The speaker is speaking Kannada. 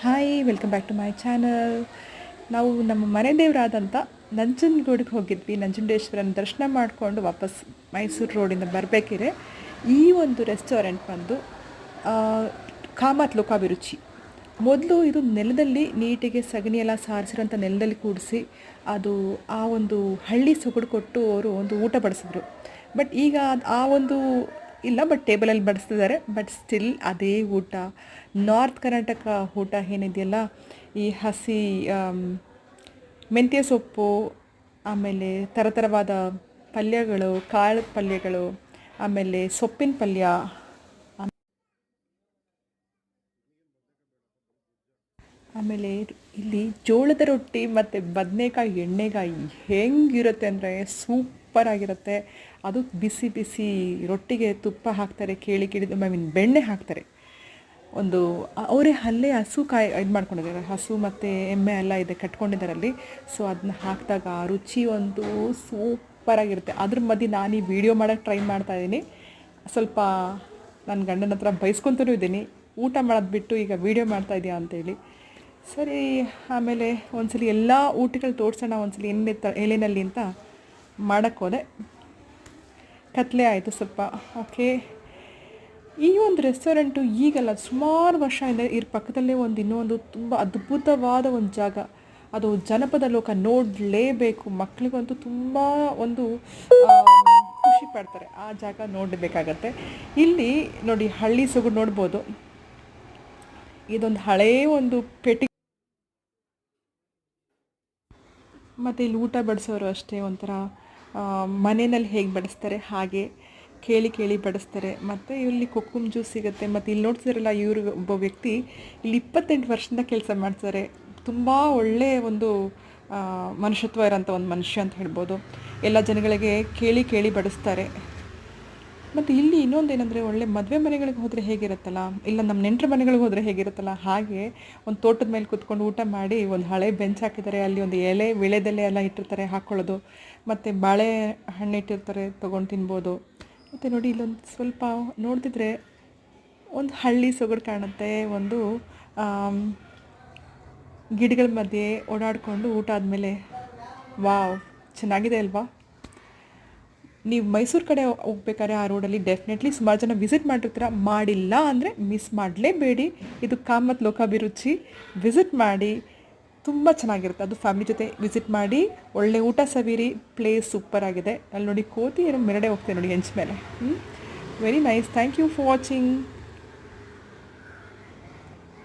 Hi welcome back to my channel. ನಾವು ನಮ್ಮ ಮನೆ ದೇವರಾದಂಥ ನಂಜನಗೂಡಿಗೆ ಹೋಗಿದ್ವಿ. ನಂಜುಂಡೇಶ್ವರನ ದರ್ಶನ ಮಾಡಿಕೊಂಡು ವಾಪಸ್ ಮೈಸೂರು ರೋಡಿಂದ ಬರಬೇಕಿದ್ರೆ ಈ ಒಂದು ರೆಸ್ಟೋರೆಂಟ್ ಬಂದು ಕಾಮತ್ ಲೋಕಾಭಿರುಚಿ. ಮೊದಲು ಇದು ನೆಲದಲ್ಲಿ ನೀಟಿಗೆ ಸಗಣಿ ಎಲ್ಲ ಸಾರಿಸಿರೋಂಥ ನೆಲದಲ್ಲಿ ಕೂಡಿಸಿ ಅದು ಆ ಒಂದು ಹಳ್ಳಿ ಸೊಗಡು ಕೊಟ್ಟು ಅವರು ಒಂದು ಊಟ ಬಡಿಸಿದ್ರು. ಬಟ್ ಈಗ ಆ ಒಂದು ಇಲ್ಲ, ಬಟ್ ಟೇಬಲಲ್ಲಿ ಬಡಿಸ್ತಿದ್ದಾರೆ. ಬಟ್ ಸ್ಟಿಲ್ ಅದೇ ಊಟ, ನಾರ್ತ್ ಕರ್ನಾಟಕ ಊಟ ಏನಿದೆಯಲ್ಲ, ಈ ಹಸಿ ಮೆಂತ್ಯ ಸೊಪ್ಪು, ಆಮೇಲೆ ಥರಥರವಾದ ಪಲ್ಯಗಳು, ಕಾಳು ಪಲ್ಯಗಳು, ಆಮೇಲೆ ಸೊಪ್ಪಿನ ಪಲ್ಯ, ಆಮೇಲೆ ಇಲ್ಲಿ ಜೋಳದ ರೊಟ್ಟಿ ಮತ್ತು ಬದನೆಕಾಯಿ ಎಣ್ಣೆಗಾಯಿ ಹೆಂಗಿರುತ್ತೆ ಅಂದರೆ ಸೂಪರಾಗಿರುತ್ತೆ. ಅದು ಬಿಸಿ ಬಿಸಿ ರೊಟ್ಟಿಗೆ ತುಪ್ಪ ಹಾಕ್ತಾರೆ, ಕೇಳಿ ಕೇಳಿದ್ದು ಬೆಣ್ಣೆ ಹಾಕ್ತಾರೆ. ಒಂದು ಅವರೇ ಅಲ್ಲೇ ಹಸು ಇದು ಮಾಡ್ಕೊಂಡಿದ್ದಾರೆ, ಹಸು ಮತ್ತು ಎಮ್ಮೆ ಎಲ್ಲ ಇದೆ ಕಟ್ಕೊಂಡಿದ್ದಾರೆ ಅಲ್ಲಿ. ಸೊ ಅದನ್ನ ಹಾಕಿದಾಗ ಆ ರುಚಿ ಒಂದು ಸೂಪರಾಗಿರುತ್ತೆ. ಅದ್ರ ಮಧ್ಯೆ ನಾನು ಈ ವಿಡಿಯೋ ಮಾಡೋಕ್ಕೆ ಟ್ರೈ ಮಾಡ್ತಾಯಿದ್ದೀನಿ. ಸ್ವಲ್ಪ ನನ್ನ ಗಂಡನ ಹತ್ರ ಬೈಸ್ಕೊತೂ ಇದ್ದೀನಿ, ಊಟ ಮಾಡೋದು ಬಿಟ್ಟು ಈಗ ವೀಡಿಯೋ ಮಾಡ್ತಾಯಿದ್ಯಾ ಅಂತೇಳಿ. ಸರಿ, ಆಮೇಲೆ ಒಂದ್ಸಲಿ ಎಲ್ಲ ಊಟಗಳು ತೋರಿಸೋಣ ಒಂದ್ಸಲಿ ಎಲೆನಲ್ಲಿ ಅಂತ ಮಾಡೋಕ್ಕೆ ಹೋದೆ. ಕತ್ಲೆ ಆಯಿತು ಸ್ವಲ್ಪ. ಓಕೆ, ಈ ಒಂದು ರೆಸ್ಟೋರೆಂಟು ಈಗಲ್ಲ, ಸುಮಾರು ವರ್ಷ ಇದೆ. ಇದ್ರ ಪಕ್ಕದಲ್ಲೇ ಇನ್ನೊಂದು ತುಂಬ ಅದ್ಭುತವಾದ ಒಂದು ಜಾಗ, ಅದು ಜನಪದ ಲೋಕ. ನೋಡಲೇಬೇಕು, ಮಕ್ಕಳಿಗಂತೂ ತುಂಬ ಒಂದು ಖುಷಿ ಪಡ್ತಾರೆ. ಆ ಜಾಗ ನೋಡಬೇಕಾಗತ್ತೆ. ಇಲ್ಲಿ ನೋಡಿ, ಹಳ್ಳಿ ಸೊಗಡು ನೋಡ್ಬೋದು. ಇದೊಂದು ಹಳೆಯ ಒಂದು ಪೆಟ್ಟಿಗೆ. ಮತ್ತು ಇಲ್ಲಿ ಊಟ ಬಡಿಸೋರು ಅಷ್ಟೇ, ಒಂಥರ ಮನೆಯಲ್ಲಿ ಹೇಗೆ ಬಡಿಸ್ತಾರೆ ಹಾಗೆ ಕೇಳಿ ಕೇಳಿ ಬಡಿಸ್ತಾರೆ. ಮತ್ತು ಇಲ್ಲಿ ಕೊಕ್ಕುಮ್ ಜ್ಯೂಸ್ ಸಿಗುತ್ತೆ. ಮತ್ತು ಇಲ್ಲಿ ನೋಡ್ತಿದ್ರಲ್ಲ, ಇವರು ಒಬ್ಬ ವ್ಯಕ್ತಿ ಇಲ್ಲಿ 28 ವರ್ಷದಿಂದ ಕೆಲಸ ಮಾಡ್ತಾರೆ. ತುಂಬ ಒಳ್ಳೆಯ ಒಂದು ಮನುಷ್ಯತ್ವ ಇರೋಂಥ ಒಂದು ಮನುಷ್ಯ ಅಂತ ಹೇಳ್ಬೋದು. ಎಲ್ಲ ಜನಗಳಿಗೆ ಕೇಳಿ ಕೇಳಿ ಬಡಿಸ್ತಾರೆ. ಮತ್ತು ಇಲ್ಲಿ ಇನ್ನೊಂದೇನೆಂದರೆ, ಒಳ್ಳೆ ಮದುವೆ ಮನೆಗಳಿಗೆ ಹೋದರೆ ಹೇಗಿರುತ್ತಲ್ಲ, ಇಲ್ಲ ನಮ್ಮ ನೆಂಟರ ಮನೆಗಳಿಗೆ ಹೋದರೆ ಹೇಗಿರುತ್ತಲ್ಲ, ಹಾಗೆ ಒಂದು ತೋಟದ ಮೇಲೆ ಕೂತ್ಕೊಂಡು ಊಟ ಮಾಡಿ ಒಂದು ಹಳೆ ಬೆಂಚ್ ಹಾಕಿದ್ದಾರೆ. ಅಲ್ಲಿ ಒಂದು ಎಲೆ ವಿಳೆದೆಲೆ ಎಲ್ಲ ಇಟ್ಟಿರ್ತಾರೆ ಹಾಕ್ಕೊಳ್ಳೋದು, ಮತ್ತು ಬಾಳೆ ಹಣ್ಣು ಇಟ್ಟಿರ್ತಾರೆ, ತೊಗೊಂಡು ತಿನ್ಬೋದು. ಮತ್ತು ನೋಡಿ, ಇಲ್ಲೊಂದು ಸ್ವಲ್ಪ ನೋಡ್ತಿದ್ರೆ ಒಂದು ಹಳ್ಳಿ ಸೊಗಡು ಕಾಣುತ್ತೆ. ಒಂದು ಗಿಡಗಳ ಮಧ್ಯೆ ಓಡಾಡಿಕೊಂಡು ಊಟ ಆದಮೇಲೆ, ವಾವ್, ಚೆನ್ನಾಗಿದೆ ಅಲ್ವಾ? ನೀವು ಮೈಸೂರು ಕಡೆ ಹೋಗ್ಬೇಕಾದ್ರೆ ಆ ರೋಡಲ್ಲಿ ಡೆಫಿನೆಟ್ಲಿ ಸುಮಾರು ಜನ ವಿಸಿಟ್ ಮಾಡಿರ್ತೀರ. ಮಾಡಿಲ್ಲ ಅಂದರೆ ಮಿಸ್ ಮಾಡಲೇಬೇಡಿ. ಇದು ಕಾಮತ್ ಲೋಕಾಭಿರುಚಿ. ವಿಸಿಟ್ ಮಾಡಿ, ತುಂಬ ಚೆನ್ನಾಗಿರುತ್ತೆ. ಅದು ಫ್ಯಾಮಿಲಿ ಜೊತೆ ವಿಸಿಟ್ ಮಾಡಿ, ಒಳ್ಳೆ ಊಟ ಸವಿರಿ. ಪ್ಲೇಸ್ ಸೂಪರಾಗಿದೆ. ಅಲ್ಲಿ ನೋಡಿ, ಕೋತಿ ಏನೋ ಮೆರಡೆ ಹೋಗ್ತೇನೆ ನೋಡಿ ಹೆಂಚ ಮೇಲೆ. Very nice. Thank you for watching.